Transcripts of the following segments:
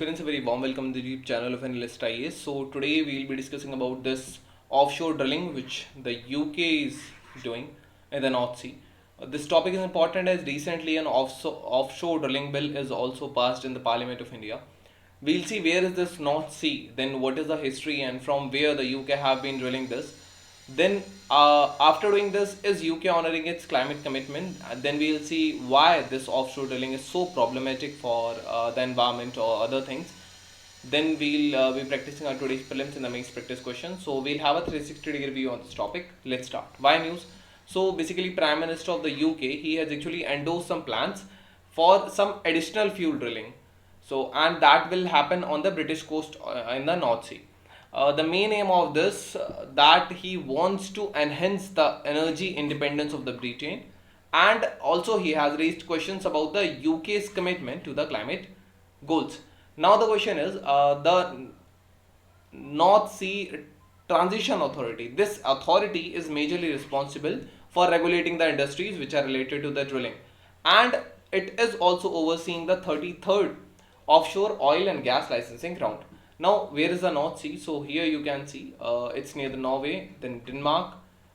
parents, a very warm welcome to the YouTube channel of Analyst IAS. So today we will be discussing about this offshore drilling which the UK is doing in the North Sea. This topic is important as recently an offshore drilling bill is also passed in the Parliament of India. We'll see where is this North Sea, then what is the history and from where the UK have been drilling this. Then, after doing this, is UK honoring its climate commitment? And then we'll see why this offshore drilling is so problematic for the environment or other things. Then we'll be practicing our today's prelims in the mains practice question. So we'll have a 360-degree view on this topic. Let's start. Why news? So basically, Prime Minister of the UK, he has actually endorsed some plans for some additional fuel drilling. So and that will happen on the British coast in the North Sea. The main aim of this that he wants to enhance the energy independence of the Britain, and also he has raised questions about the UK's commitment to the climate goals. Now the question is the North Sea Transition Authority. This authority is majorly responsible for regulating the industries which are related to the drilling, and it is also overseeing the 33rd offshore oil and gas licensing round. Now, where is the North Sea? So here you can see it's near the Norway, then Denmark,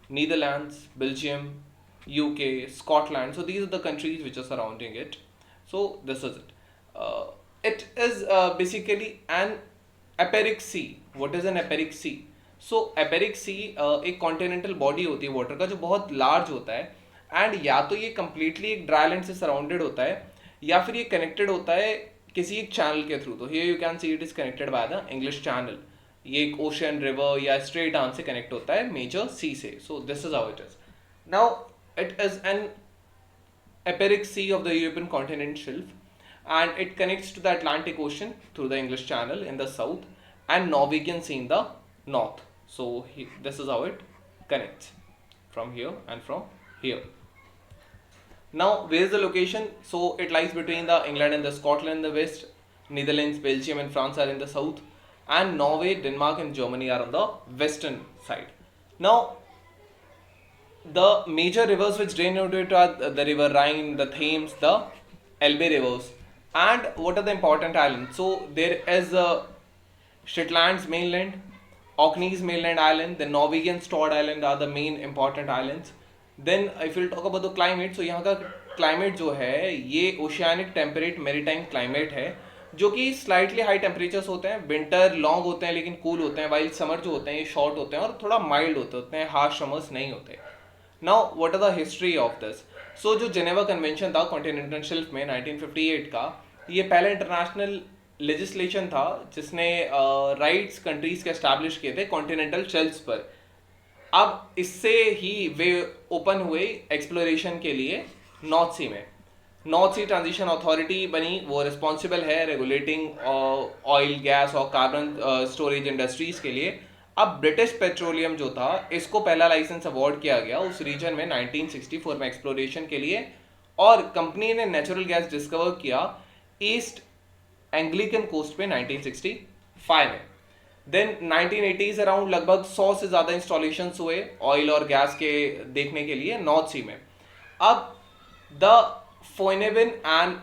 Netherlands, Belgium, UK, Scotland. So these are the countries which are surrounding it. So this is it. It is basically an epeiric sea. What is an epeiric sea? So epeiric sea एक continental body होती है water का जो बहुत large होता है, and या तो ये कम्प्लीटली एक ड्राई लैंड से सराउंडेड होता है या फिर ये कनेक्टेड होता है किसी एक चैनल के थ्रू. तो here you can see it is connected by the English channel. ये एक ओशन रिवर या स्ट्रेट आर्म से कनेक्ट होता है मेजर सी से. So this is how it is. Now it is an epeiric sea of the European continent shelf, and it connects to the Atlantic Ocean through the English Channel in the south and Norwegian Sea in the north. So this is how it connects from here and from here. Now where is the location? So it lies between the England and the Scotland in the west, Netherlands, Belgium and France are in the south, and Norway, Denmark and Germany are on the western side. Now the major rivers which drain into it are the river Rhine, the Thames, the Elbe rivers. And what are the important islands? So there is Shetland's mainland, Orkney's mainland island, the Norwegian Stord Island are the main important islands. Then if we'll talk about the climate, so यहाँ का climate जो है ये oceanic temperate maritime climate है, जो कि slightly high temperatures होते हैं, winter long होते हैं लेकिन cool होते हैं, while summer जो होते हैं ये short होते हैं और थोड़ा mild होते हैं, harsh summers नहीं होते. Now what are the history of this? So जो जेनेवा कन्वेंशन था कॉन्टिनेंटल शेल्फ में 1958 का, ये पहला इंटरनेशनल लेजिस्लेशन था जिसने राइट्स कंट्रीज के एस्टैब्लिश किए थे कॉन्टिनेंटल शेल्फ्स पर. अब इससे ही वे ओपन हुए एक्सप्लोरेशन के लिए नॉर्थ सी में. नॉर्थ सी ट्रांजिशन अथॉरिटी बनी, वो रिस्पॉन्सिबल है रेगुलेटिंग ऑयल गैस और कार्बन स्टोरेज इंडस्ट्रीज के लिए. अब ब्रिटिश पेट्रोलियम जो था इसको पहला लाइसेंस अवार्ड किया गया उस रीजन में 1964 में एक्सप्लोरेशन के लिए, और कंपनी ने नेचुरल गैस डिस्कवर किया ईस्ट एंग्लिकन कोस्ट पे 1965 में. देन 1980s अराउंड लगभग 100 से ज़्यादा इंस्टॉलेशंस हुए ऑयल और गैस के देखने के लिए नॉर्थ सी में. अब the Foinaven and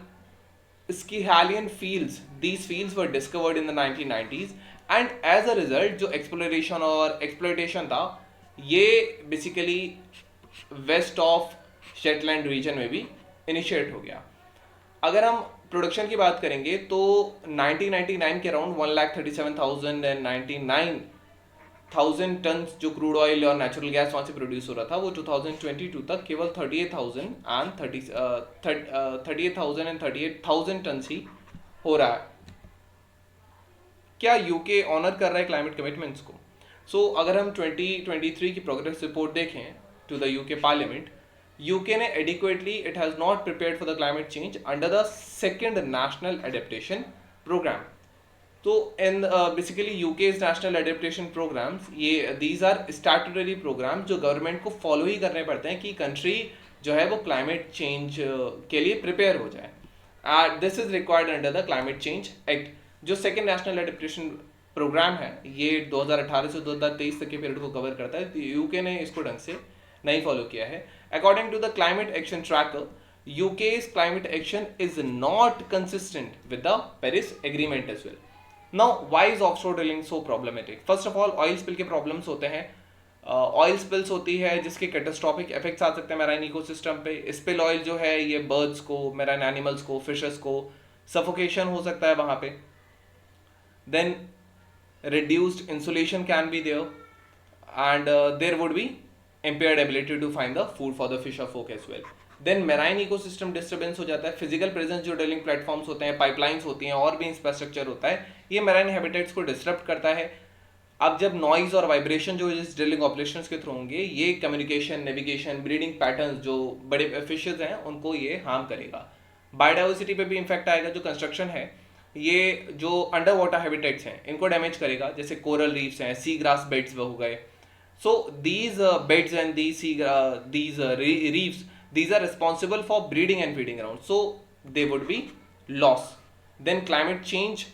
Schiehallion fields, these fields were discovered in the 1990s, and as a result जो एक्सप्लोरेशन और एक्सप्लोइटेशन था ये basically west of Shetland region में भी इनिशिएट हो गया. अगर हम प्रोडक्शन की बात करेंगे तो 1999 के अराउंड 1,37,000 एंड 99,000 टन जो क्रूड ऑयल और नेचुरल गैस वहाँ से प्रोड्यूस हो रहा था, वो 2022 तक केवल 38,000 टन ही हो रहा है. क्या यूके ऑनर कर रहा है क्लाइमेट कमिटमेंट्स को? सो अगर हम 2023 की प्रोग्रेस रिपोर्ट देखें to the UK parliament, UK ने adequately it has not prepared for the climate change under the second national adaptation programme. तो इन basically UK's national adaptation programmes, ये दीज आर स्टैट्यूटरी प्रोग्राम जो government को follow ही करने पड़ते हैं कि कंट्री जो है वो क्लाइमेट चेंज के लिए प्रिपेयर हो जाए. This is required under the climate change act. जो सेकेंड नेशनल एडेप्टेशन प्रोग्राम है ये 2018 से 2023 तक के पीरियड को कवर करता है. यूके ने इसको ढंग से नहीं फॉलो किया है. According to the climate action tracker, UK's climate action is not consistent with the Paris Agreement as well. Now, why is offshore drilling so problematic? First of all, oil spill के problems होते हैं. Oil spills होती है जिसके catastrophic effects आ सकते हैं marine ecosystem पे. स्पिल ऑयल जो है ये बर्ड्स को, मैराइन एनिमल्स को, फिशेस को सफोकेशन हो सकता है वहां पे. Then reduced insulation can be there, and there would be impaired ability to find the food for the fisher folk as well. Then marine ecosystem disturbance हो जाता है. फिजिकल प्रेजेंस जो ड्रिलिंग प्लेटफॉर्म्स होते हैं, पाइपलाइंस होती हैं और भी इंफ्रास्ट्रक्चर होता है, ये मैराइन हैबिटेट्स को डिस्टर्ब करता है. अब जब नॉइज और वाइब्रेशन जो इस ड्रिलिंग ऑपरेशंस के थ्रू होंगे, ये कम्युनिकेशन, नेविगेशन, ब्रीडिंग पैटर्न्स जो बड़े फिशेज हैं उनको ये हार्म करेगा. बायोडाइवर्सिटी पे भी इम्फेक्ट आएगा. जो कंस्ट्रक्शन है ये जो अंडर वाटर हैबिटेट्स हैं इनको डैमेज करेगा, जैसे कोरल रीफ्स हैं, सी ग्रास बेड्स हो गए. So these beds and these reefs, these are responsible for breeding and feeding ground, so they would be lost. Then climate change,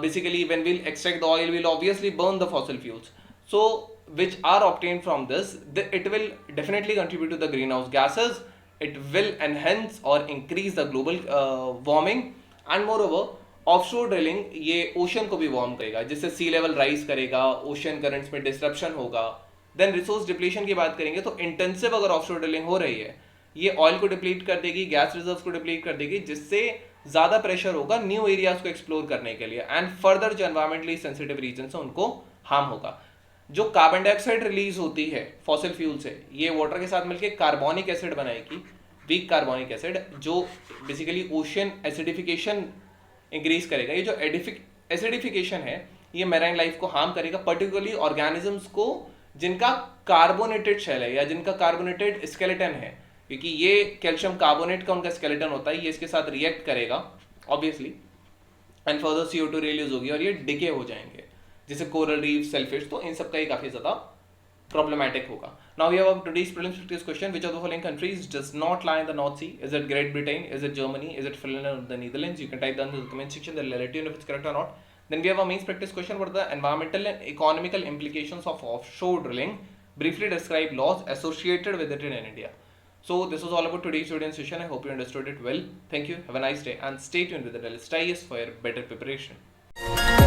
basically when we'll extract the oil, we'll obviously burn the fossil fuels, so which are obtained from this, it will definitely contribute to the greenhouse gases. It will enhance or increase the global warming, and moreover offshore drilling ये ocean को भी warm करेगा, जिससे सी level rise करेगा, ocean currents में disruption होगा. Then resource depletion की बात करेंगे तो इंटेंसिव अगर ऑफशोर ड्रिलिंग हो रही है, ये ऑयल को डिप्लीट कर देगी, गैस रिजर्व्स को डिप्लीट कर देगी, जिससे ज्यादा प्रेशर होगा न्यू एरियाज को एक्सप्लोर करने के लिए, एंड फर्दर जो एनवायरमेंटली सेंसिटिव रीजन है उनको हार्म होगा. जो कार्बन डाइऑक्साइड रिलीज होती है फॉसिल फ्यूल से, ये वाटर के साथ मिलकर कार्बोनिक एसिड बनाएगी, वीक कार्बोनिक एसिड, जो बेसिकली ओशन एसिडिफिकेशन इंक्रीज करेगा. ये जो एसिडिफिकेशन है ये मैराइन लाइफ को हार्म करेगा, पर्टिकुलरली ऑर्गेनिजम्स को जिनका कार्बोनेटेड शेल है या जिनका कार्बोनेटेड स्केलेटन है, क्योंकि ये कैल्शियम कार्बोनेट का उनका स्केलेटन होता है, ये इसके साथ रिएक्ट करेगा obviously, and further CO2 release होगी और ये डिके हो जाएंगे, जैसे कोरल रीफ, सेलफिश. तो इन सब का ही काफी ज्यादा problematic होगा. Now we have today's prelims practice question. Which of the following countries does not lie in the North Sea? Is it Great Britain? Is it Germany? Is it Finland or the Netherlands? You can type down in the comment section. They'll let you know if it's correct or not. Then we have a mains practice question. What are the environmental and economical implications of offshore drilling? Briefly describe laws associated with it in India. So this was all about today's student session. I hope you understood it well. Thank you. Have a nice day and stay tuned with the Daily Studies for your better preparation.